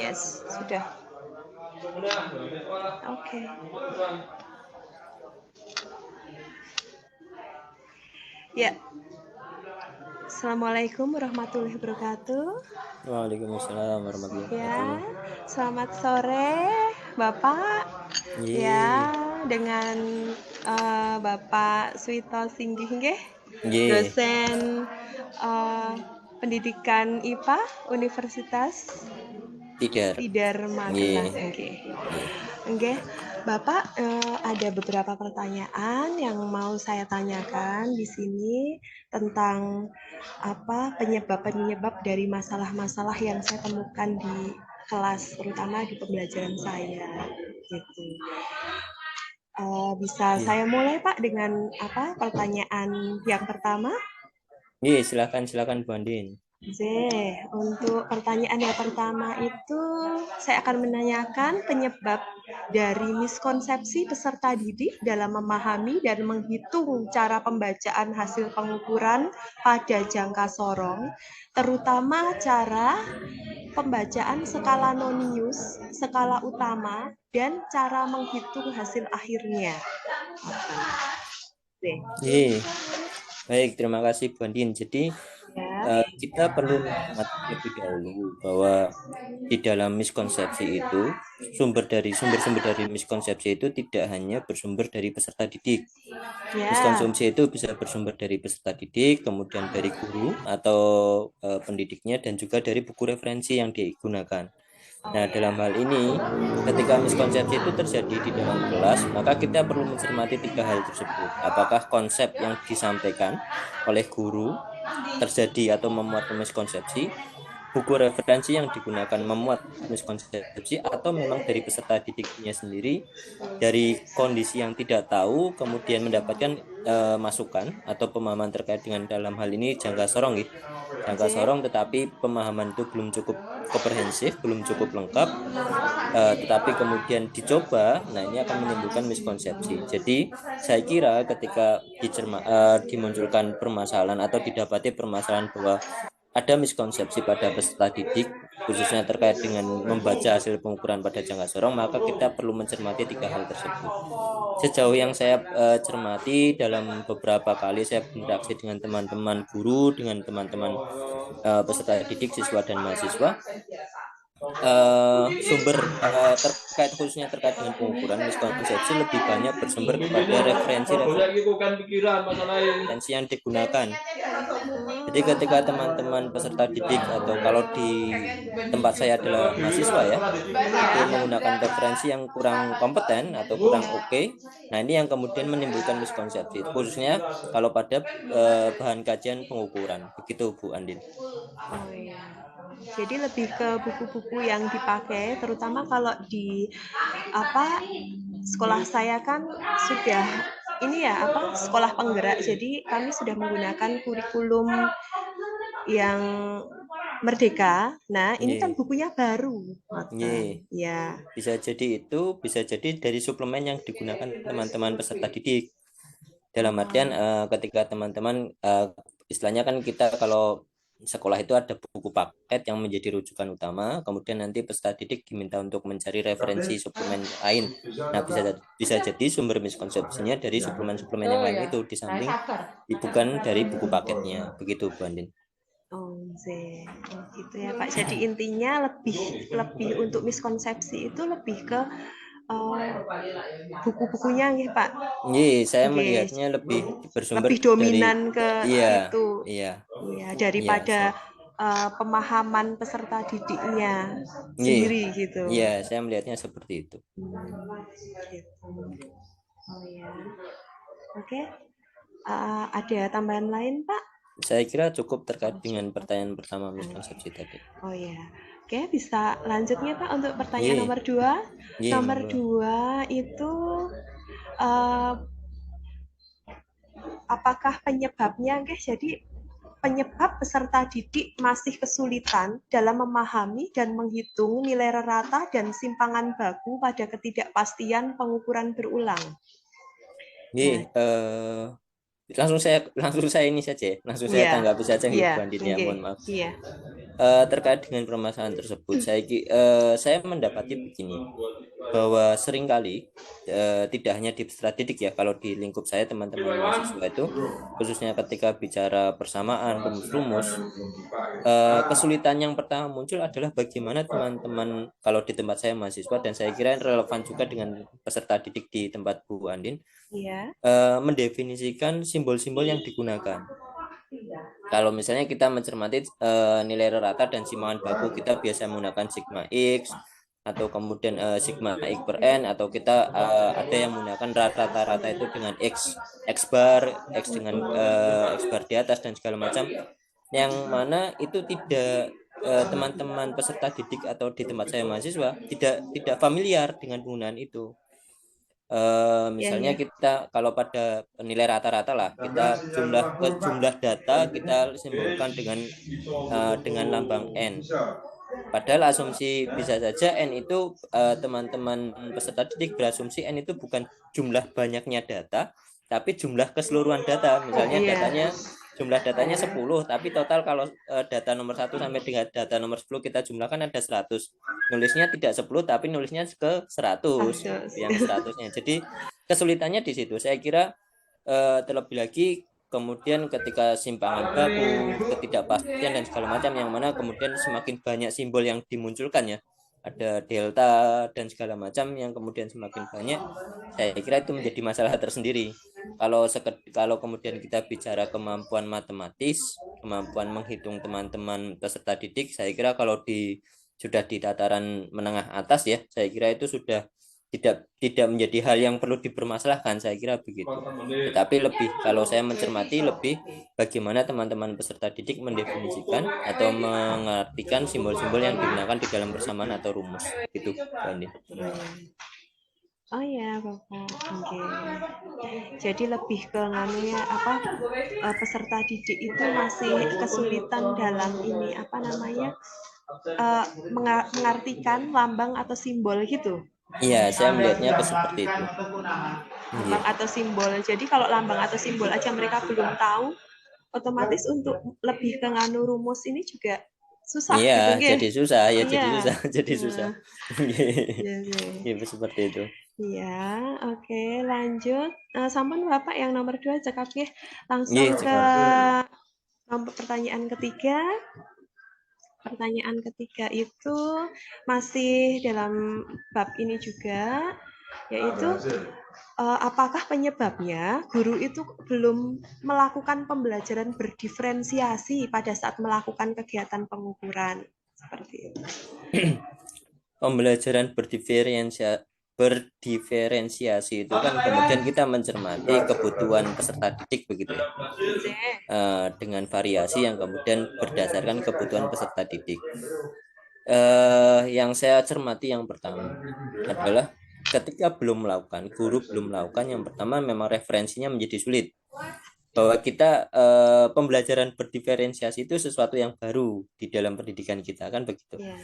Yes, sudah. Oke. Ya. Assalamualaikum warahmatullahi wabarakatuh. Waalaikumsalam warahmatullahi Ya, wabarakatuh. selamat sore Bapak. Ya, dengan Bapak Suito Singgih nggih, dosen pendidikan IPA Universitas Tidar Magelang. Nggih, Bapak, ada beberapa pertanyaan yang mau saya tanyakan di sini tentang penyebab-penyebab dari masalah-masalah yang saya temukan di kelas, terutama di pembelajaran saya, gitu. Bisa saya mulai Pak dengan pertanyaan yang pertama? Silakan Bu Andin. Untuk pertanyaan yang pertama itu saya akan menanyakan penyebab dari miskonsepsi peserta didik dalam memahami dan menghitung cara pembacaan hasil pengukuran pada jangka sorong, terutama cara pembacaan skala nonius, skala utama, dan cara menghitung hasil akhirnya. Baik, terima kasih Bu Andin. Jadi kita perlu mencermati lebih dahulu bahwa di dalam miskonsepsi itu sumber-sumber dari miskonsepsi itu tidak hanya bersumber dari peserta didik. Miskonsepsi itu bisa bersumber dari peserta didik, kemudian dari guru atau pendidiknya, dan juga dari buku referensi yang digunakan. Nah, dalam hal ini, ketika miskonsepsi itu terjadi di dalam kelas, maka kita perlu mencermati tiga hal tersebut. Apakah konsep yang disampaikan oleh guru terjadi atau memuat miskonsepsi, buku referensi yang digunakan memuat miskonsepsi, atau memang dari peserta didiknya sendiri, dari kondisi yang tidak tahu, kemudian mendapatkan masukan atau pemahaman terkait dengan dalam hal ini jangka sorong, jangka sorong, tetapi pemahaman itu belum cukup komprehensif, belum cukup lengkap, tetapi kemudian dicoba, nah ini akan menimbulkan miskonsepsi. Jadi saya kira ketika dimunculkan permasalahan atau didapati permasalahan bahwa ada miskonsepsi pada peserta didik, khususnya terkait dengan membaca hasil pengukuran pada jangka sorong, maka kita perlu mencermati tiga hal tersebut. Sejauh yang saya cermati dalam beberapa kali saya berinteraksi dengan teman-teman guru, dengan teman-teman peserta didik, siswa dan mahasiswa, sumber terkait khususnya terkait dengan pengukuran miskonsepsi lebih banyak bersumber kepada referensi yang digunakan. Jadi ketika teman-teman peserta didik atau kalau di tempat saya adalah mahasiswa itu menggunakan referensi yang kurang kompeten atau kurang oke, nah ini yang kemudian menimbulkan miskonsepsi, khususnya kalau pada bahan kajian pengukuran. Begitu Bu Andin. Oh iya. Jadi lebih ke buku-buku yang dipakai, terutama kalau di sekolah saya kan sudah sekolah penggerak. Jadi kami sudah menggunakan kurikulum yang merdeka. Nah, ini kan bukunya baru. Ya. Bisa jadi dari suplemen yang digunakan teman-teman peserta didik. Dalam artian ketika teman-teman istilahnya kan kita kalau sekolah itu ada buku paket yang menjadi rujukan utama, kemudian nanti peserta didik diminta untuk mencari referensi suplemen lain. Nah, bisa jadi sumber miskonsepsinya dari suplemen-suplemen yang lain itu di samping bukan dari buku paketnya. Begitu Bu Andin. Gitu ya Pak. Jadi intinya lebih untuk miskonsepsi itu lebih ke buku-bukunya nih Pak. Saya melihatnya lebih bersumber lebih dominan dari, ke itu. Iya. Daripada pemahaman peserta didiknya sendiri gitu. Iya, saya melihatnya seperti itu. Gitu. Oh ya. Oke. Ada tambahan lain Pak? Saya kira cukup terkait dengan pertanyaan pertama miskonsepsi tadi. Oh ya. Oke, bisa lanjutnya Pak untuk pertanyaan nomor 2. Nomor 2 itu apakah penyebabnya jadi penyebab peserta didik masih kesulitan dalam memahami dan menghitung nilai rata dan simpangan baku pada ketidakpastian pengukuran berulang. langsung saya ini saja, langsung saya Iya, tanggapi saja iya, nggih Bu Andin ya, oke, mohon maaf. iya, Terkait dengan permasalahan tersebut, saya mendapati begini, bahwa seringkali tidak hanya di peserta didik ya, kalau di lingkup saya teman-teman mahasiswa itu, khususnya ketika bicara persamaan rumus-rumus, kesulitan yang pertama muncul adalah bagaimana teman-teman, kalau di tempat saya mahasiswa, dan saya kira relevan juga dengan peserta didik di tempat Bu Andin, iya, mendefinisikan simbol-simbol yang digunakan. Kalau misalnya kita mencermati nilai rata dan simpanan baku, kita biasa menggunakan sigma X, atau kemudian sigma X per N, atau kita ada yang menggunakan rata-rata itu dengan X bar, X dengan X bar di atas dan segala macam, yang mana itu tidak, teman-teman peserta didik atau di tempat saya mahasiswa tidak familiar dengan penggunaan itu. iya, Misalnya iya, kita kalau pada nilai rata-rata lah, kita jumlah data kita simbolkan dengan lambang N. Padahal asumsi bisa saja N itu, teman-teman peserta didik berasumsi N itu bukan jumlah banyaknya data, tapi jumlah keseluruhan data. Misalnya iya, jumlah datanya 10, tapi total kalau data nomor 1 sampai dengan data nomor 10 kita jumlahkan ada 100. Nulisnya tidak 10 tapi nulisnya ke 100, kasus. yang 100-nya. Jadi kesulitannya di situ. Saya kira terlebih lagi kemudian ketika simpangan baku, ketidakpastian dan segala macam, yang mana kemudian semakin banyak simbol yang dimunculkan ya, ada delta dan segala macam yang kemudian semakin banyak, saya kira itu menjadi masalah tersendiri. Kalau kemudian kita bicara kemampuan matematis, kemampuan menghitung teman-teman peserta didik, saya kira kalau sudah di tataran menengah atas ya, saya kira itu sudah tidak menjadi hal yang perlu dipermasalahkan, saya kira begitu. Tetapi lebih, kalau saya mencermati lebih bagaimana teman-teman peserta didik mendefinisikan atau mengartikan simbol-simbol yang digunakan di dalam persamaan atau rumus gitu, Bandi. Oh ya, Bapak. Oke. Jadi lebih ke nganu ya, apa, peserta didik itu masih kesulitan dalam ini apa namanya? Mengartikan lambang atau simbol gitu. Iya, saya melihatnya ke seperti itu. Iya. Lambang atau simbol. Jadi kalau lambang atau simbol aja mereka belum tahu, otomatis untuk lebih ke nganu rumus ini juga susah Iya, gitu nggih. jadi susah ya, jadi Iya. susah, jadi susah. Nah, iya sih. Iya, seperti itu. Iya, oke, lanjut. Sampun Bapak yang nomor 2 cekap nggih. Langsung Iya, ke cekap. nomor pertanyaan ketiga. Pertanyaan ketiga itu masih dalam bab ini juga, yaitu apakah penyebabnya guru itu belum melakukan pembelajaran berdiferensiasi pada saat melakukan kegiatan pengukuran seperti itu. Pembelajaran berdiferensiasi itu kan kemudian kita mencermati kebutuhan peserta didik begitu ya, dengan variasi yang kemudian berdasarkan kebutuhan peserta didik. Yang saya cermati yang pertama adalah ketika guru belum melakukan, yang pertama memang referensinya menjadi sulit, bahwa kita pembelajaran berdiferensiasi itu sesuatu yang baru di dalam pendidikan kita kan begitu. Ya.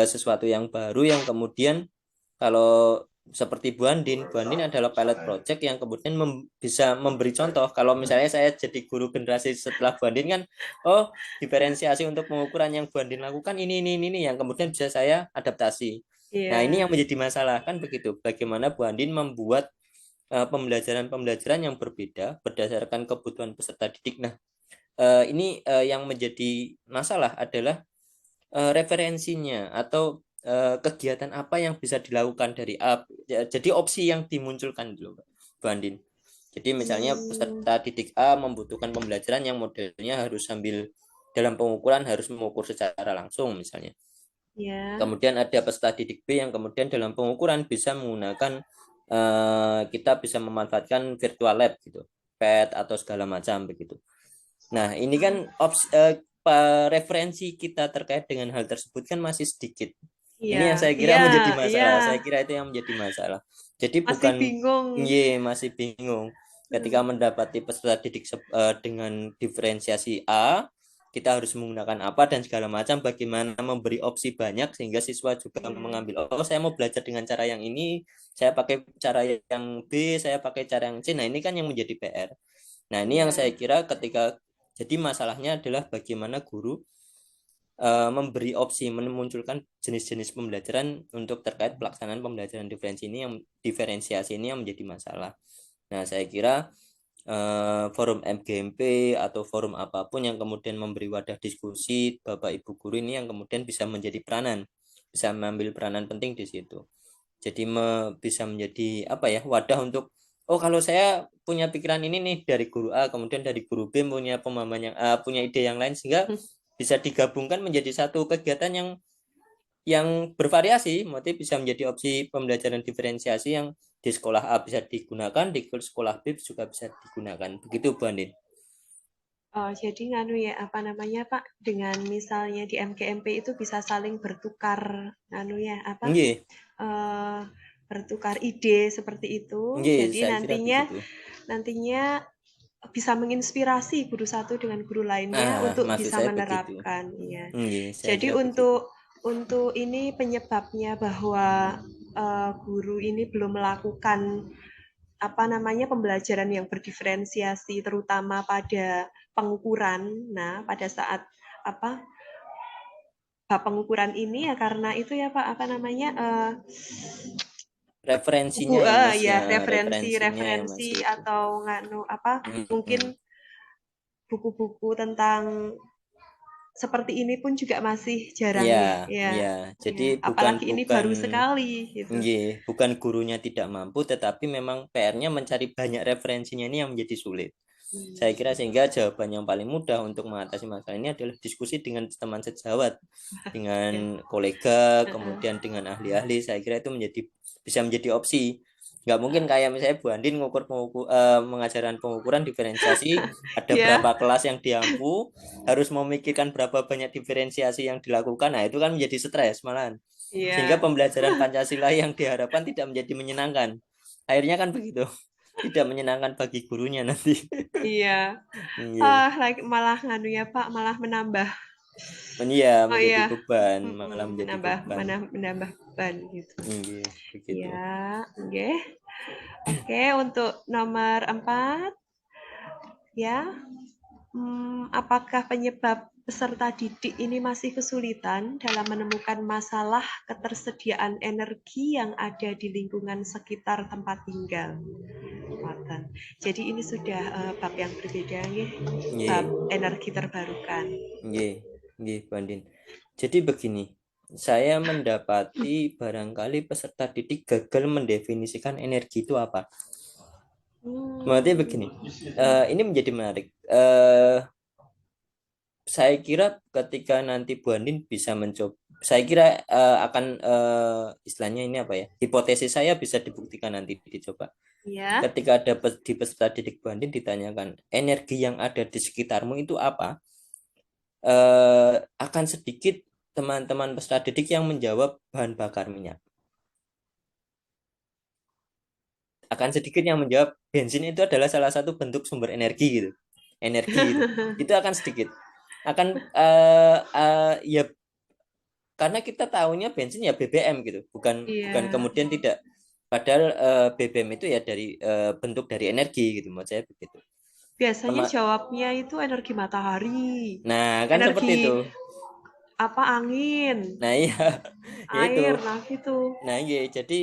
Sesuatu yang baru yang kemudian, kalau seperti Bu Andin adalah pilot project yang kemudian bisa memberi contoh. Kalau misalnya saya jadi guru generasi setelah Bu Andin kan, oh, diferensiasi untuk pengukuran yang Bu Andin lakukan ini yang kemudian bisa saya adaptasi. Nah, ini Iya. yang menjadi masalah kan begitu. Bagaimana Bu Andin membuat pembelajaran-pembelajaran yang berbeda berdasarkan kebutuhan peserta didik. Nah, ini yang menjadi masalah adalah referensinya atau kegiatan apa yang bisa dilakukan dari A. Jadi opsi yang dimunculkan dulu, Bu Andin. Jadi misalnya peserta didik A membutuhkan pembelajaran yang modelnya harus sambil dalam pengukuran harus mengukur secara langsung misalnya. Ya. Kemudian ada peserta didik B yang kemudian dalam pengukuran bisa menggunakan, kita bisa memanfaatkan virtual lab gitu, pet atau segala macam begitu. Nah, ini kan referensi kita terkait dengan hal tersebut kan masih sedikit. Ini Iya. yang saya kira Iya. menjadi Iya. masalah. Saya kira itu yang menjadi masalah. Jadi Masih bukan, bingung. masih bingung. Ketika mendapati peserta didik dengan diferensiasi A, kita harus menggunakan apa dan segala macam, bagaimana memberi opsi banyak sehingga siswa juga mengambil, oh, saya mau belajar dengan cara yang ini, saya pakai cara yang B, saya pakai cara yang C. Nah, ini kan yang menjadi PR. Nah, ini yang saya kira ketika jadi masalahnya adalah bagaimana guru memberi opsi memunculkan jenis-jenis pembelajaran untuk terkait pelaksanaan pembelajaran diferensiasi ini yang menjadi masalah. Nah, saya kira forum MGMP atau forum apapun yang kemudian memberi wadah diskusi Bapak Ibu guru ini yang kemudian bisa bisa mengambil peranan penting di situ. Jadi bisa menjadi apa ya, wadah untuk kalau saya punya pikiran ini nih dari guru A, kemudian dari guru B punya pemahaman yang punya ide yang lain, sehingga bisa digabungkan menjadi satu kegiatan yang bervariasi, motif bisa menjadi opsi pembelajaran diferensiasi yang di sekolah A bisa digunakan, di sekolah B juga bisa digunakan. Begitu Bu Andin. Oh, jadi nganu ya, apa namanya Pak, dengan misalnya di MGMP itu bisa saling bertukar nganu ya, apa Nggih, eh, bertukar ide seperti itu. nggih, Jadi saya kira nantinya begitu. nantinya bisa menginspirasi guru satu dengan guru lainnya Nah, untuk maksud bisa saya begitu. menerapkan. Ya. Nggih, saya Jadi kira begitu. untuk ini penyebabnya bahwa guru ini belum melakukan apa namanya pembelajaran yang berdiferensiasi terutama pada pengukuran. Nah, pada saat apa pengukuran ini ya karena itu ya Pak apa namanya Referensinya ya Mas ya ya, referensinya ya Mas referensi itu. atau nganu apa mungkin Hmm. buku-buku tentang seperti ini pun juga masih jarang Ya, ya ya ya. Jadi ya bukan apalagi ini bukan baru sekali gitu. bukan gurunya tidak mampu, tetapi memang PR-nya mencari banyak referensinya ini yang menjadi sulit. Saya kira sehingga jawaban yang paling mudah untuk mengatasi masalah ini adalah diskusi dengan teman sejawat, Ya. dengan kolega, kemudian dengan ahli-ahli. Saya kira itu bisa menjadi opsi. Nggak mungkin kayak misalnya Bu Andin mengajaran pengukuran diferensiasi, ada Ya, berapa kelas yang diampu, harus memikirkan berapa banyak diferensiasi yang dilakukan. Nah, itu kan menjadi stres malahan. Sehingga iya, pembelajaran Pancasila yang diharapkan tidak menjadi menyenangkan. Akhirnya kan begitu. Tidak menyenangkan bagi gurunya nanti. iya. Iya. Malah nganu ya Pak, malah menambah. Iya, Oh menjadi iya, beban, malah menjadi menambah beban. menambah beban gitu. Iya, begitu. Ya, oke. Oke, untuk nomor 4 ya. Apakah penyebab peserta didik ini masih kesulitan dalam menemukan masalah ketersediaan energi yang ada di lingkungan sekitar tempat tinggal? Jadi ini sudah bab yang berbeda ya, bab Iya, energi terbarukan. iya, iya, Bandin. Jadi begini, saya mendapati barangkali peserta didik gagal mendefinisikan energi itu apa. Berarti begini, Hmm, ini menjadi menarik. Saya kira ketika nanti Bu Andin bisa mencoba, saya kira akan istilahnya ini apa ya, hipotesis saya bisa dibuktikan nanti dicoba. ya. Ketika ada di peserta didik Bu Andin ditanyakan energi yang ada di sekitarmu itu apa, akan sedikit teman-teman peserta didik yang menjawab bahan bakar minyak. Akan sedikit yang menjawab bensin itu adalah salah satu bentuk sumber energi gitu. Energi itu. Itu akan sedikit. Akan ya karena kita tahunya bensin ya BBM gitu, bukan Iya. bukan kemudian tidak, padahal BBM itu ya dari bentuk dari energi gitu, menurut saya begitu. Biasanya Tema- jawabnya itu energi matahari, nah, kan seperti itu. energi apa angin, Nah, iya, ya itu. air, nah gitu. Nah, iya, jadi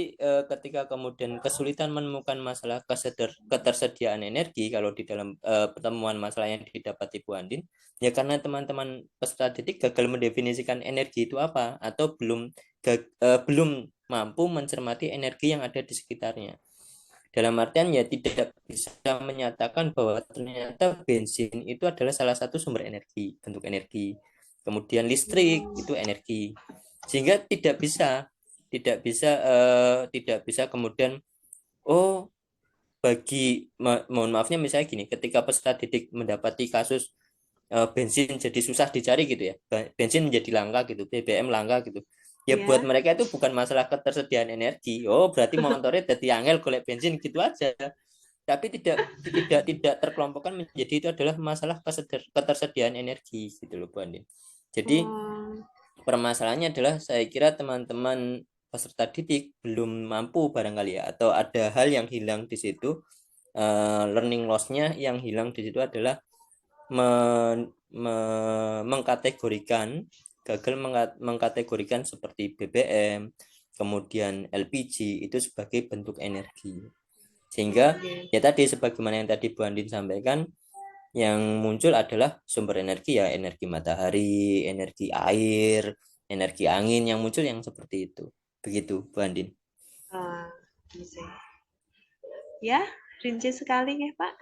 ketika kemudian kesulitan menemukan masalah ketersediaan energi kalau di dalam pertemuan masalah yang didapati Bu Andin, ya karena teman-teman peserta didik gagal mendefinisikan energi itu apa atau belum mampu mencermati energi yang ada di sekitarnya. Dalam artian ya tidak bisa menyatakan bahwa ternyata bensin itu adalah salah satu sumber energi, bentuk energi. Kemudian listrik itu energi. Sehingga tidak bisa kemudian oh mohon maafnya misalnya gini, ketika peserta didik mendapati kasus bensin jadi susah dicari gitu ya, bensin menjadi langka gitu, BBM langka gitu, ya buat Ya. mereka itu bukan masalah ketersediaan energi, oh berarti motornya jadi angel golek bensin gitu aja, tapi tidak terkelompokkan menjadi itu adalah masalah ketersediaan energi gitu loh Bu Andin. Jadi Oh, permasalahannya adalah saya kira teman-teman peserta didik belum mampu barangkali ya, atau ada hal yang hilang di situ learning loss-nya yang hilang di situ adalah mengkategorikan, gagal mengkategorikan seperti BBM, kemudian LPG itu sebagai bentuk energi. Sehingga ya tadi sebagaimana yang tadi Bu Andin sampaikan, yang muncul adalah sumber energi ya energi matahari, energi air, energi angin yang muncul yang seperti itu. Begitu Bu Andin. Ya, rinci sekali ya Pak.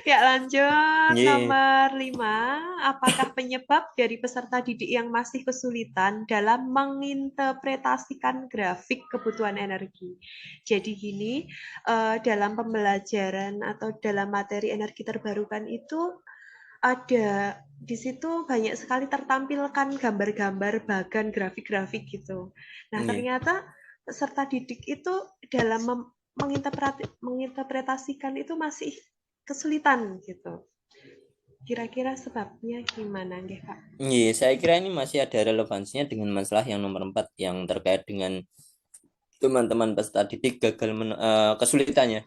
Ya lanjut, Yeah. nomor 5. Apakah penyebab dari peserta didik yang masih kesulitan dalam menginterpretasikan grafik kebutuhan energi? Jadi gini, dalam pembelajaran atau dalam materi energi terbarukan itu ada di situ banyak sekali tertampilkan gambar-gambar bagan grafik-grafik gitu. Nah, Yeah. ternyata peserta didik itu dalam menginterpretasikan itu masih kesulitan gitu. Kira-kira sebabnya gimana nggih, Kak? Iya, saya kira ini masih ada relevansinya dengan masalah yang nomor 4 yang terkait dengan teman-teman peserta didik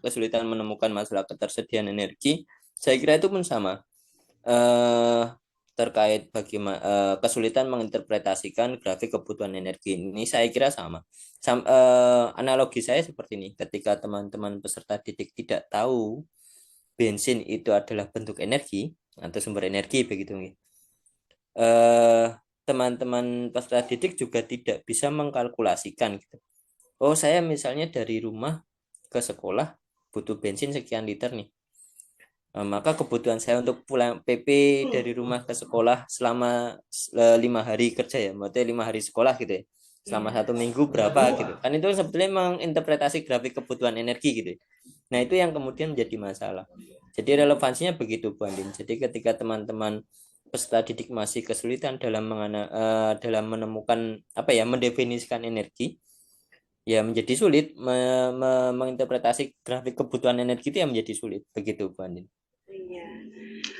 kesulitan menemukan masalah ketersediaan energi. Saya kira itu pun sama. eh, Terkait bagaimana kesulitan menginterpretasikan grafik kebutuhan energi ini saya kira sama. Analogi saya seperti ini, ketika teman-teman peserta didik tidak tahu bensin itu adalah bentuk energi atau sumber energi begitu, eh, teman-teman peserta didik juga tidak bisa mengkalkulasikan gitu. Oh, saya misalnya dari rumah ke sekolah butuh bensin sekian liter nih. Maka kebutuhan saya untuk pulang PP dari rumah ke sekolah selama 5 hari kerja ya, maksudnya 5 hari sekolah gitu ya, selama 1 minggu berapa gitu kan, itu sebetulnya menginterpretasi grafik kebutuhan energi gitu ya. Nah itu yang kemudian menjadi masalah. Jadi relevansinya begitu Bu Andin. Jadi ketika teman-teman peserta didik masih kesulitan dalam menemukan apa ya, mendefinisikan energi, ya menjadi sulit menginterpretasi grafik kebutuhan energi, itu yang menjadi sulit begitu Bu Andin. Iya.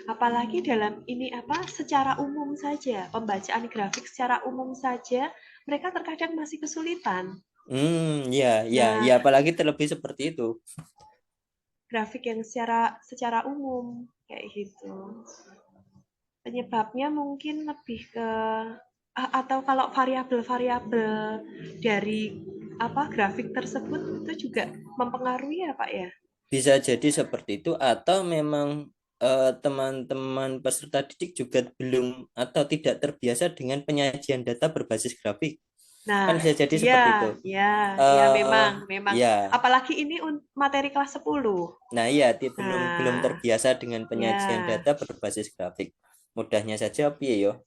Apalagi dalam ini secara umum saja, pembacaan grafik secara umum saja, mereka terkadang masih kesulitan. Ya, ya, Nah, ya, apalagi terlebih seperti itu. grafik yang secara umum kayak gitu. Penyebabnya mungkin lebih ke atau kalau variabel-variabel dari grafik tersebut itu juga mempengaruhi ya Pak ya? Bisa jadi seperti itu, atau memang teman-teman peserta didik juga belum atau tidak terbiasa dengan penyajian data berbasis grafik. Nah, Kan bisa jadi iya, seperti itu. ya, ya eh memang. ya, Apalagi ini materi kelas 10. nah iya, belum Nah, terbiasa dengan penyajian ya, data berbasis grafik. Mudahnya saja piye yo.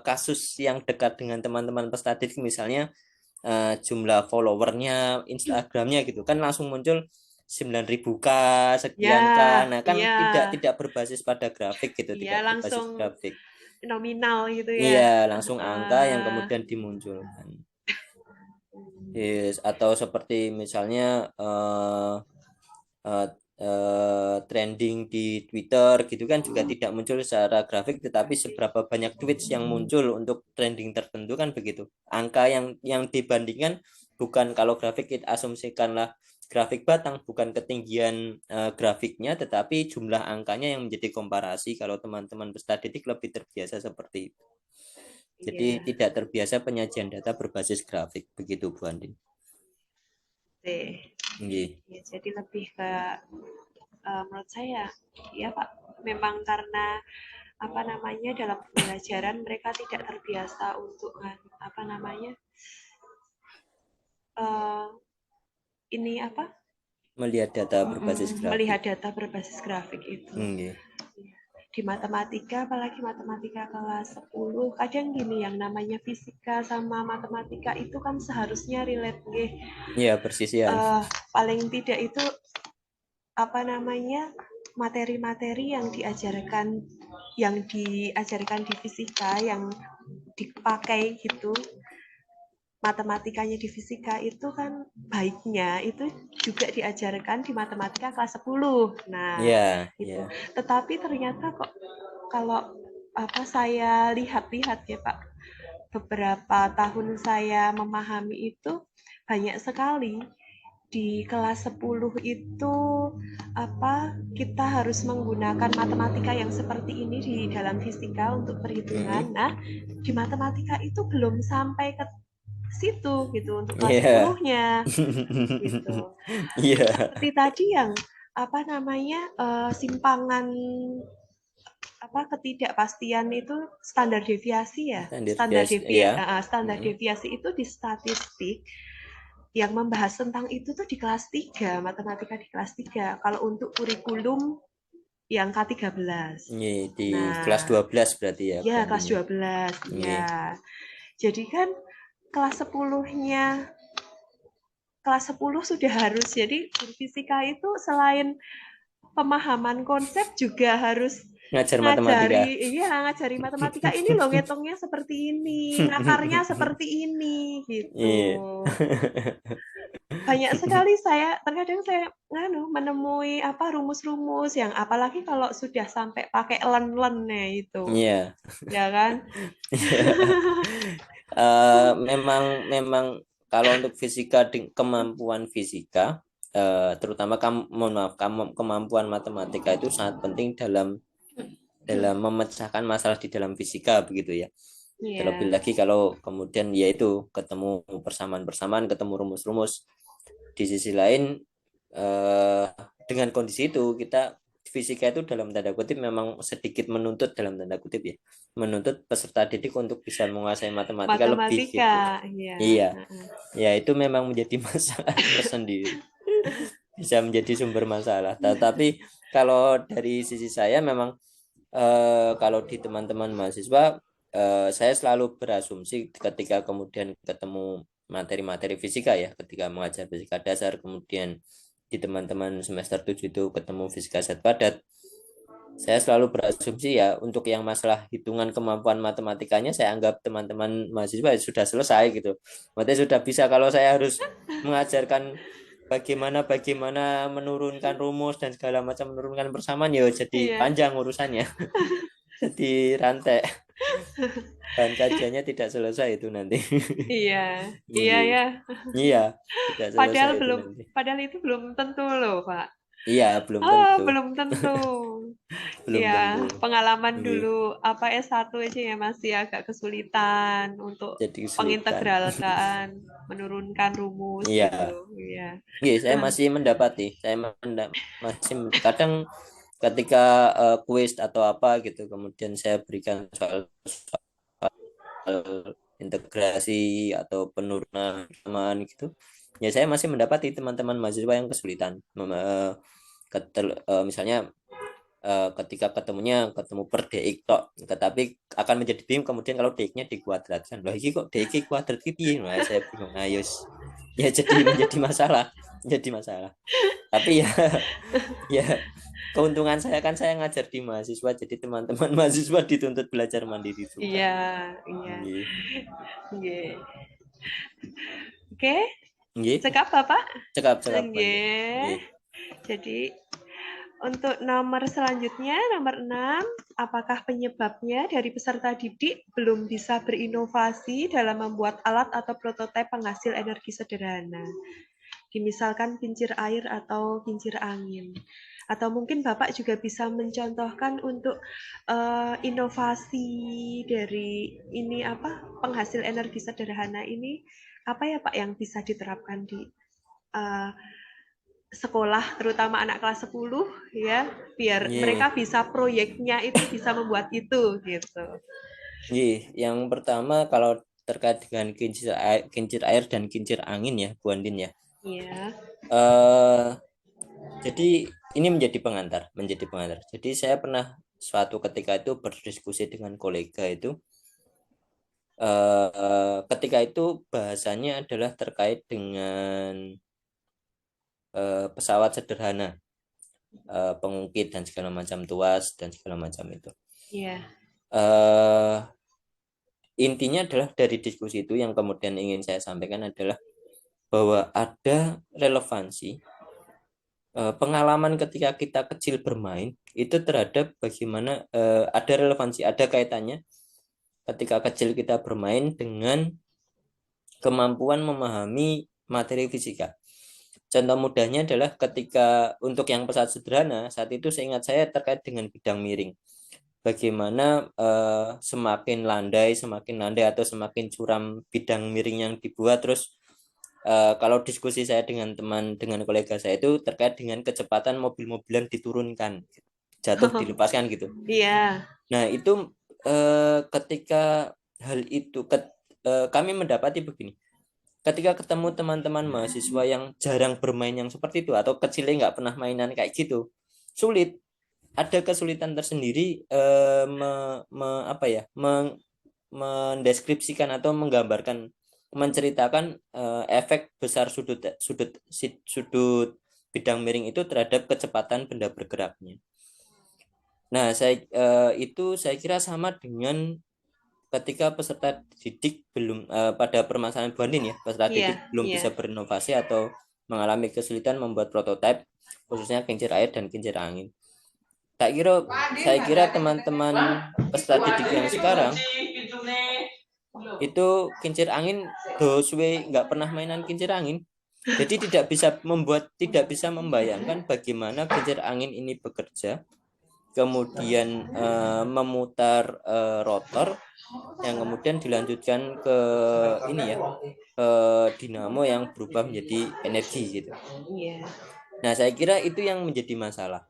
Kasus yang dekat dengan teman-teman peserta didik misalnya, jumlah followernya Instagramnya gitu kan langsung muncul 9.000 k sekian k. ya, Nah kan iya, tidak berbasis pada grafik gitu, iya tidak berbasis langsung grafik. nominal gitu ya. Iya, langsung angka yang Uh, kemudian dimunculkan. Yes, atau seperti misalnya eh, trending di Twitter gitu kan juga tidak muncul secara grafik, tetapi seberapa banyak tweets yang muncul untuk trending tertentu kan begitu. Angka yang dibandingkan bukan, kalau grafik kita asumsikanlah grafik batang, bukan ketinggian grafiknya, tetapi jumlah angkanya yang menjadi komparasi kalau teman-teman peserta didik lebih terbiasa seperti itu. Jadi iya, tidak terbiasa penyajian data berbasis grafik begitu Bu Andin. deh. Nggih. Ya, jadi lebih ke menurut saya ya Pak, memang karena dalam pembelajaran mereka tidak terbiasa untuk uh, ini Melihat data berbasis grafik. melihat data berbasis grafik itu. Nggih. Di matematika, apalagi matematika kelas 10, kadang gini yang namanya fisika sama matematika itu kan seharusnya relate nggih. Iya, persisian. Paling tidak itu materi-materi yang diajarkan di fisika yang dipakai gitu, matematikanya di fisika itu kan baiknya itu juga diajarkan di matematika kelas 10. Nah, Iya, iya. itu. Tetapi ternyata kok kalau saya lihat-lihat ya Pak, beberapa tahun saya memahami itu banyak sekali di kelas 10 itu kita harus menggunakan matematika yang seperti ini di dalam fisika untuk perhitungan. Nah, di matematika itu belum sampai ke situ gitu untuk kelas Iya. 10-nya gitu. Iya. Seperti tadi yang simpangan ketidakpastian itu standar deviasi ya. Standar bias ya. Standar deviasi itu di statistik yang membahas tentang itu tuh di kelas 3, matematika di kelas 3. Kalau untuk kurikulum yang K13. Di kelas Nah, 12 berarti ya, Bu ya Andin kelas ya. 12, ya. Jadi kan kelas 10-nya kelas 10 sudah harus. Jadi guru fisika itu selain pemahaman konsep juga harus Ngajar matematika. ngajari matematika ini loh, ngitungnya seperti ini, ngakarnya seperti ini gitu. Iya. Banyak sekali terkadang saya menemui rumus-rumus yang apalagi kalau sudah sampai pakai len-lennya itu. Iya. Ya kan? Memang kalau untuk fisika, kemampuan fisika, terutama kemampuan matematika itu sangat penting dalam memecahkan masalah di dalam fisika begitu ya. Terlebih lagi kalau kemudian yaitu ketemu persamaan-persamaan, ketemu rumus-rumus. Di sisi lain dengan kondisi itu kita fisika itu dalam tanda kutip memang sedikit menuntut, dalam tanda kutip ya, menuntut peserta didik untuk bisa menguasai matematika lebih gitu. Iya. Ya itu memang menjadi masalah tersendiri. Bisa menjadi sumber masalah. Tetapi kalau dari sisi saya memang kalau di teman-teman mahasiswa, saya selalu berasumsi ketika kemudian ketemu materi-materi fisika ya, ketika mengajar fisika dasar, kemudian di teman-teman semester 7 itu ketemu fisika zat padat, saya selalu berasumsi ya untuk yang masalah hitungan kemampuan matematikanya saya anggap teman-teman mahasiswa sudah selesai gitu. Berarti sudah bisa. Kalau saya harus mengajarkan bagaimana bagaimana menurunkan rumus dan segala macam, menurunkan persamaan ya jadi panjang urusannya. Jadi rantai. Bahan kajiannya tidak selesai itu nanti. Iya, iya Iya. ya. Iya, tidak selesai itu nanti. Padahal itu belum tentu loh, Pak. Iya, belum tentu. Belum tentu. Belum Ya, tentu. pengalaman Iya. dulu S1 aja ya masih agak kesulitan untuk Jadi kesulitan. pengintegralkan, menurunkan rumus Iya. gitu. Iya. Iya, saya masih mendapati. Masih kadang ketika kuis atau apa gitu, kemudian saya berikan soal integrasi atau penurunan teman gitu. Ya saya masih mendapati teman-teman mahasiswa yang kesulitan. Misalnya ketika ketemu per dx tok, tetapi akan menjadi bingung kemudian kalau dx-nya dikuadratkan. Loh ini kok dx kuadrat iki? Nah, saya bingung. Nah, ya jadi menjadi masalah. Jadi masalah. Tapi ya ya keuntungan saya kan saya ngajar di mahasiswa, jadi teman-teman mahasiswa dituntut belajar mandiri juga. Iya, iya. Iya. Oke. Cekap Bapak? Cekap. Jadi untuk nomor selanjutnya, nomor 6, apakah penyebabnya dari peserta didik belum bisa berinovasi dalam membuat alat atau prototipe penghasil energi sederhana? Dimisalkan kincir air atau kincir angin. Atau mungkin Bapak juga bisa mencontohkan untuk inovasi dari penghasil energi sederhana ini apa ya Pak yang bisa diterapkan di sekolah, terutama anak kelas 10 ya, biar mereka bisa proyeknya itu bisa membuat itu gitu. Yang pertama kalau terkait dengan kincir air dan kincir angin ya, Bu Andin ya. Iya. Jadi ini menjadi pengantar. Jadi saya pernah suatu ketika itu berdiskusi dengan kolega itu. Ketika itu bahasanya adalah terkait dengan pesawat sederhana, pengungkit dan segala macam, tuas dan segala macam itu. Iya. Intinya adalah dari diskusi itu yang kemudian ingin saya sampaikan adalah bahwa ada relevansi pengalaman ketika kita kecil bermain itu terhadap bagaimana ada relevansi, ada kaitannya ketika kecil kita bermain dengan kemampuan memahami materi fisika. Contoh mudahnya adalah ketika untuk yang pesawat sederhana, saat itu seingat saya terkait dengan bidang miring. Bagaimana semakin landai atau semakin curam bidang miring yang dibuat. Terus kalau diskusi saya dengan kolega saya itu terkait dengan kecepatan mobil-mobil yang diturunkan, jatuh dilepaskan gitu. Iya. Nah itu ketika hal itu kami mendapati begini. Ketika ketemu teman-teman mahasiswa yang jarang bermain yang seperti itu atau kecilnya nggak pernah mainan kayak gitu, sulit, ada kesulitan tersendiri apa ya, mendeskripsikan atau menggambarkan, menceritakan efek besar sudut bidang miring itu terhadap kecepatan benda bergeraknya. Nah, saya kira sama dengan ketika peserta didik belum pada permasalahan Bu Andin ya, peserta didik belum bisa berinovasi atau mengalami kesulitan membuat prototipe, khususnya kincir air dan kincir angin. Saya kira teman-teman peserta didik yang sekarang itu kincir angin doswe nggak pernah mainan kincir angin, jadi tidak bisa membayangkan bagaimana kincir angin ini bekerja, kemudian memutar rotor yang kemudian dilanjutkan ke ini ya, ke dinamo yang berubah menjadi energi gitu. Nah saya kira itu yang menjadi masalah.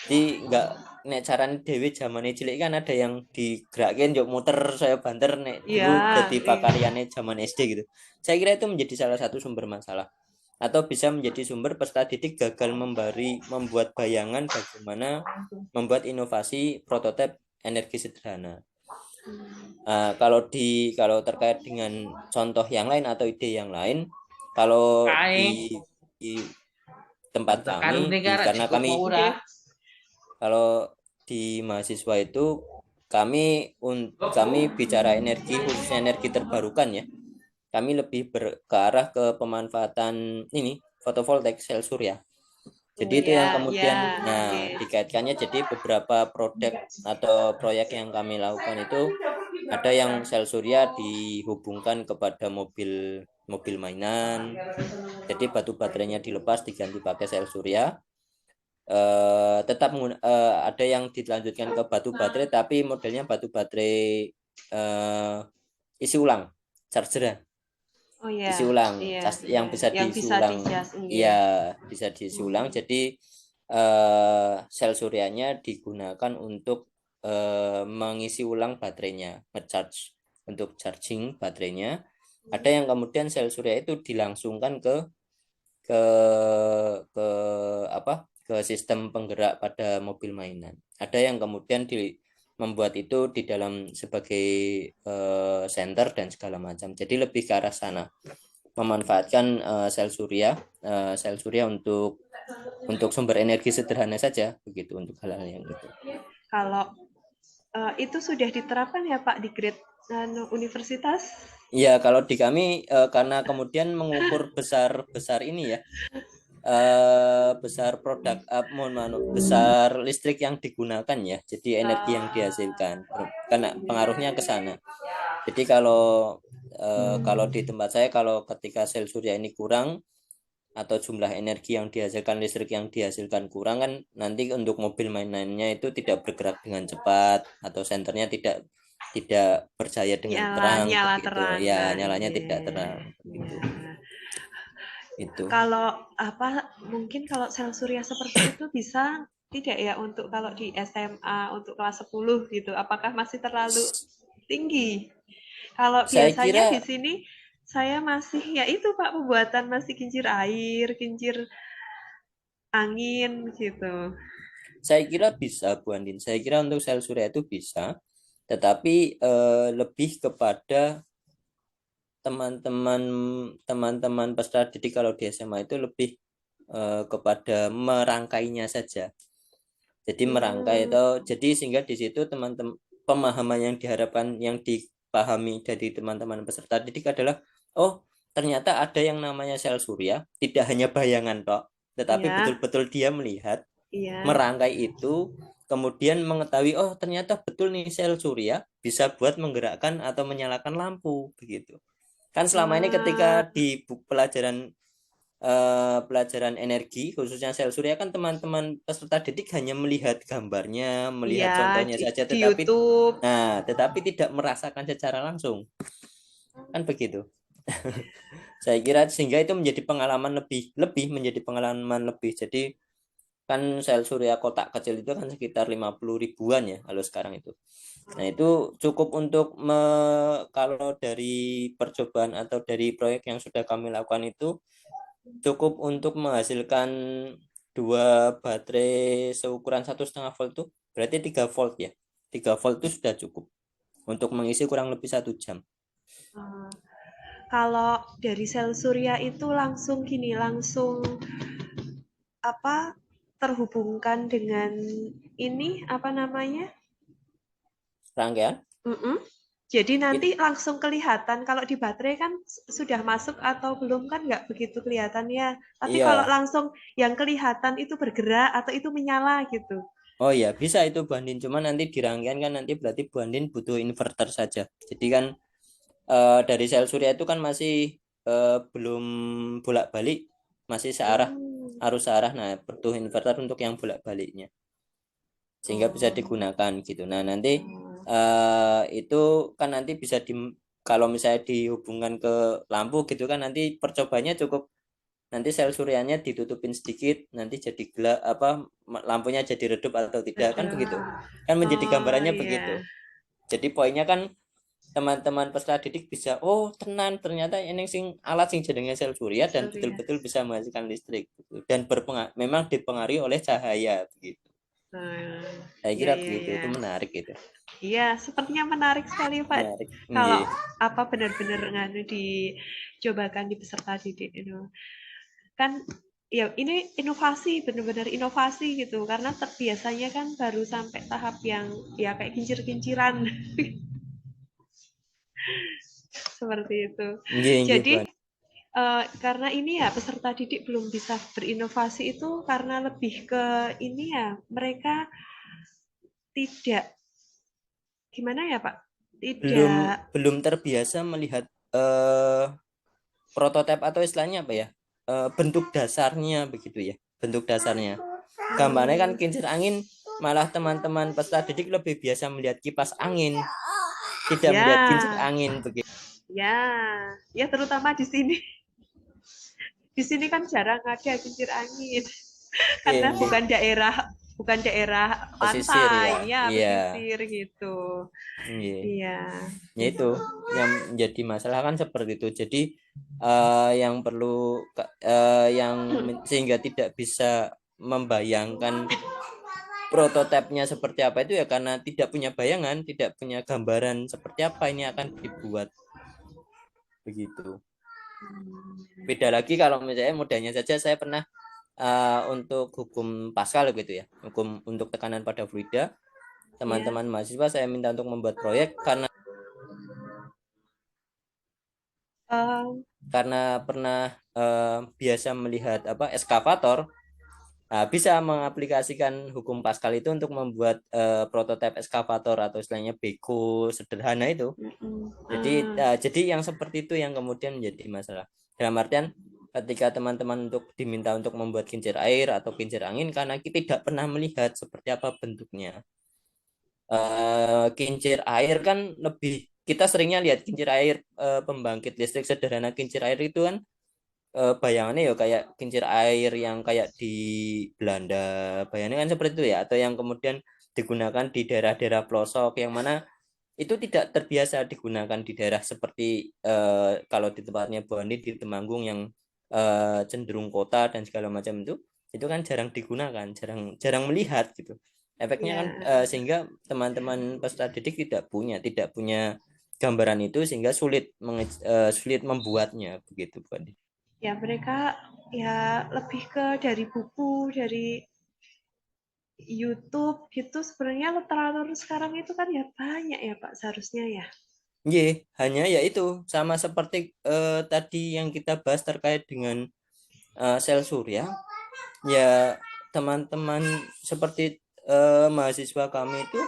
Jadi nggak, nek carane dewe zaman cilik kan ada yang digerakin yuk muter saya banter, nek dulu jadi pakariannya zaman SD gitu. Saya kira itu menjadi salah satu sumber masalah, atau bisa menjadi sumber peserta didik gagal membuat bayangan bagaimana membuat inovasi prototipe energi sederhana. Kalau terkait dengan contoh yang lain atau ide yang lain, kalau di tempat kami, karena kalau di mahasiswa itu kami bicara energi, khususnya energi terbarukan ya, kami lebih ke arah ke pemanfaatan ini fotovoltaik, sel surya. Jadi itu yang kemudian dikaitkannya, jadi beberapa produk atau proyek yang kami lakukan itu ada yang sel surya dihubungkan kepada mobil mainan. Jadi batu baterainya dilepas diganti pakai sel surya. Tetap ada yang dilanjutkan ke batu baterai, tapi modelnya batu baterai isi ulang, charger. Isi ulang, yang bisa diisi ulang. Iya, bisa diisi ulang. Jadi sel suryanya digunakan untuk mengisi ulang baterainya, ngecharge, untuk charging baterainya. Ada yang kemudian sel surya itu dilangsungkan ke ke ke sistem penggerak pada mobil mainan. Ada yang kemudian membuat itu di dalam sebagai senter dan segala macam. Jadi lebih ke arah sana, memanfaatkan sel surya untuk sumber energi sederhana saja, begitu, untuk hal-hal yang itu. Kalau itu sudah diterapkan ya Pak di grade universitas? Iya, kalau di kami karena kemudian mengukur besar ini ya, besar produk, besar listrik yang digunakan ya, jadi energi yang dihasilkan, karena pengaruhnya ke sana. Jadi kalau di tempat saya, kalau ketika sel surya ini kurang atau jumlah energi yang dihasilkan, listrik yang dihasilkan kurang, kan nanti untuk mobil mainannya itu tidak bergerak dengan cepat, atau senternya tidak berjaya dengan terang, begitu ya, nyalanya tidak terang gitu. Itu kalau mungkin kalau sel surya seperti itu bisa tidak ya untuk kalau di SMA untuk kelas 10 gitu, apakah masih terlalu tinggi? Kalau biasanya di sini saya masih ya itu Pak, pembuatan masih kincir air, kincir angin gitu. Saya kira bisa Bu Andin, saya kira untuk sel surya itu bisa, tetapi lebih kepada teman-teman peserta didik kalau di SMA itu lebih kepada merangkainya saja. Jadi merangkai itu, jadi sehingga di situ teman-teman, pemahaman yang diharapkan, yang dipahami dari teman-teman peserta didik adalah, oh ternyata ada yang namanya sel surya, tidak hanya bayangan toh, tetapi betul-betul dia melihat, merangkai itu, kemudian mengetahui, oh ternyata betul nih sel surya bisa buat menggerakkan atau menyalakan lampu, begitu. Kan selama ini ketika di pelajaran pelajaran energi khususnya sel surya kan teman-teman peserta didik hanya melihat gambarnya, melihat Iya, contohnya saja, di YouTube. tetapi tidak merasakan secara langsung, kan begitu. Saya kira sehingga itu menjadi pengalaman menjadi pengalaman lebih. Jadi kan sel surya kotak kecil itu kan sekitar 50 ribuan ya kalau sekarang itu. Nah, itu cukup untuk kalau dari percobaan atau dari proyek yang sudah kami lakukan itu cukup untuk menghasilkan dua baterai seukuran 1,5 volt tuh berarti 3 volt ya. 3 volt itu sudah cukup untuk mengisi kurang lebih 1 jam. Eh, Kalau dari sel surya itu langsung gini, langsung apa terhubungkan dengan ini apa namanya? Rangkaian Mm-mm. Jadi nanti it, langsung kelihatan kalau di baterai kan sudah masuk atau belum kan nggak begitu kelihatan ya. Tapi kalau iya. langsung yang kelihatan itu bergerak atau itu menyala gitu. Oh ya, bisa itu Bu Andin. Cuma nanti di rangkaian kan nanti berarti Bu Andin butuh inverter saja. Jadi kan dari sel surya itu kan masih belum bolak-balik, masih searah, Hmm. arus searah. Nah, butuh inverter untuk yang bolak-baliknya sehingga bisa Oh. digunakan gitu. Nah, nanti itu kan nanti bisa kalau misalnya dihubungkan ke lampu gitu kan nanti percobanya cukup nanti sel suryanya ditutupin sedikit nanti jadi gelap apa lampunya jadi redup atau tidak kan begitu Ada. kan menjadi Oh gambarannya iya. begitu. Jadi poinnya kan teman-teman peserta didik bisa tenan ternyata ini sing alat sing jenenge sel surya dan Surya. betul-betul bisa menghasilkan listrik gitu. Dan memang dipengaruhi oleh cahaya begitu. Nah, Saya iya kira iya begitu iya. itu menarik gitu. Iya, sepertinya menarik sekali, Pak. Menarik. Kalau Nggih. apa benar-benar nganu dicobakan di peserta didik itu. Kan ya ini inovasi, benar-benar inovasi gitu. Karena biasanya kan baru sampai tahap yang ya kayak kincir-kinciran seperti itu. Nggih, nggih, Jadi Bu. karena ini ya peserta didik belum bisa berinovasi itu karena lebih ke ini ya mereka tidak gimana ya Pak? belum Tidak. belum terbiasa melihat eh prototipe atau istilahnya apa ya bentuk dasarnya begitu ya bentuk dasarnya gambarnya kan Hmm, kincir angin malah teman-teman peserta didik lebih biasa melihat kipas angin tidak melihat kincir ya, angin begitu. ya, ya terutama di sini. Di sini kan jarang ada kincir angin Nggih, karena nggih. bukan daerah Pesisir ya, pantai, ya iya. pesisir gitu. Nggih. Iya, Ya itu gitu. yang menjadi masalah kan seperti itu. Jadi yang perlu sehingga tidak bisa membayangkan prototipenya seperti apa itu ya karena tidak punya bayangan, tidak punya gambaran seperti apa ini akan dibuat begitu. Beda lagi kalau misalnya mudahnya saja saya pernah untuk hukum Pascal gitu ya, hukum untuk tekanan pada fluida, Ya. teman-teman mahasiswa saya minta untuk membuat proyek Um, karena pernah biasa melihat apa eskavator. Nah, bisa mengaplikasikan hukum Pascal itu untuk membuat prototipe eskavator atau istilahnya beko sederhana itu. Jadi yang seperti itu yang kemudian menjadi masalah. Dalam artian ketika teman-teman diminta untuk membuat kincir air atau kincir angin karena kita tidak pernah melihat seperti apa bentuknya. Kincir air kan lebih kita seringnya lihat kincir air pembangkit listrik sederhana kincir air itu kan bayangannya ya kayak kincir air yang kayak di Belanda, bayangannya kan seperti itu ya, atau yang kemudian digunakan di daerah-daerah pelosok yang mana itu tidak terbiasa digunakan di daerah seperti kalau di tempatnya Bu Andi di Temanggung yang cenderung kota dan segala macam itu kan jarang digunakan, jarang jarang melihat gitu. Efeknya kan ya, sehingga teman-teman peserta didik tidak punya gambaran itu sehingga sulit membuatnya begitu Bu Andi. ya mereka ya lebih ke dari buku, dari YouTube gitu sebenarnya literatur sekarang itu kan ya banyak ya Pak seharusnya ya. Iya, hanya ya itu sama seperti tadi yang kita bahas terkait dengan sel surya. Ya, teman-teman seperti mahasiswa kami itu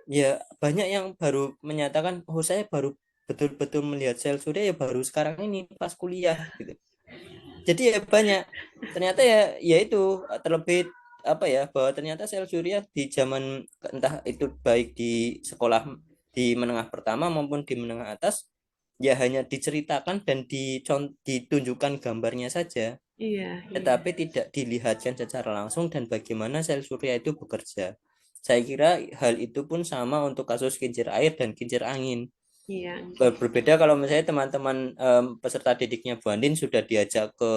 ya banyak yang baru menyatakan, oh saya baru betul-betul melihat sel surya ya baru sekarang ini pas kuliah gitu. Jadi ya banyak. Ternyata ya itu terlebih apa ya, bahwa ternyata sel surya di zaman entah itu baik di sekolah di menengah pertama maupun di menengah atas ya hanya diceritakan dan ditunjukkan gambarnya saja, Iya, iya, tetapi tidak dilihatkan secara langsung dan bagaimana sel surya itu bekerja. Saya kira hal itu pun sama untuk kasus kincir air dan kincir angin. iya, oke. Berbeda kalau misalnya teman-teman peserta didiknya Bu Andin sudah diajak ke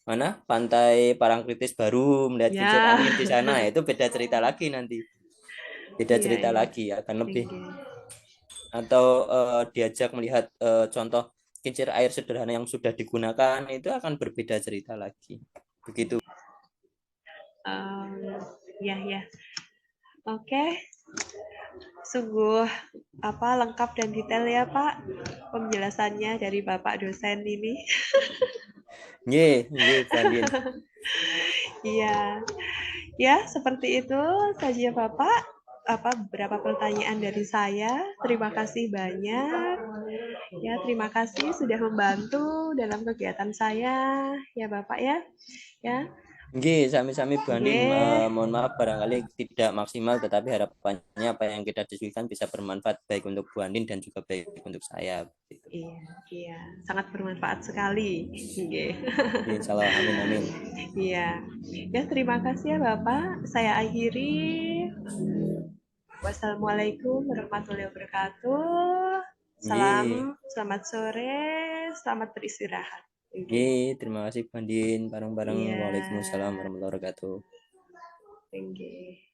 mana Pantai Parangtritis baru melihat kincir Ya, angin di sana, ya itu beda cerita lagi nanti, beda iya, cerita iya. lagi akan lebih, Oke. atau diajak melihat contoh kincir air sederhana yang sudah digunakan, itu akan berbeda cerita lagi begitu. Em, ya, ya. Oke, sungguh apa lengkap dan detail ya Pak penjelasannya dari Bapak dosen ini. Nggih, nggih Bu Andin. Iya, ya seperti itu saja Bapak. Apa beberapa pertanyaan dari saya. Terima kasih banyak. Ya, terima kasih sudah membantu dalam kegiatan saya, ya Bapak ya. Ya, Nggih, sami-sami Bu Andin. nggih. Mohon maaf barangkali tidak maksimal, tetapi harapannya apa yang kita diskusikan bisa bermanfaat baik untuk Bu Andin dan juga baik untuk saya. Gitu. Iya, iya, sangat bermanfaat sekali. Nggih. Insya Allah, amin amin. Iya. Ya, terima kasih ya Bapak. Saya akhiri. Wassalamualaikum warahmatullahi wabarakatuh. Salam, Nggih, selamat sore, selamat beristirahat. Nggih. nggih, terima kasih Bu Andin. Bareng-bareng. Iya. Waalaikumsalam warahmatullahi wabarakatuh. Nggih.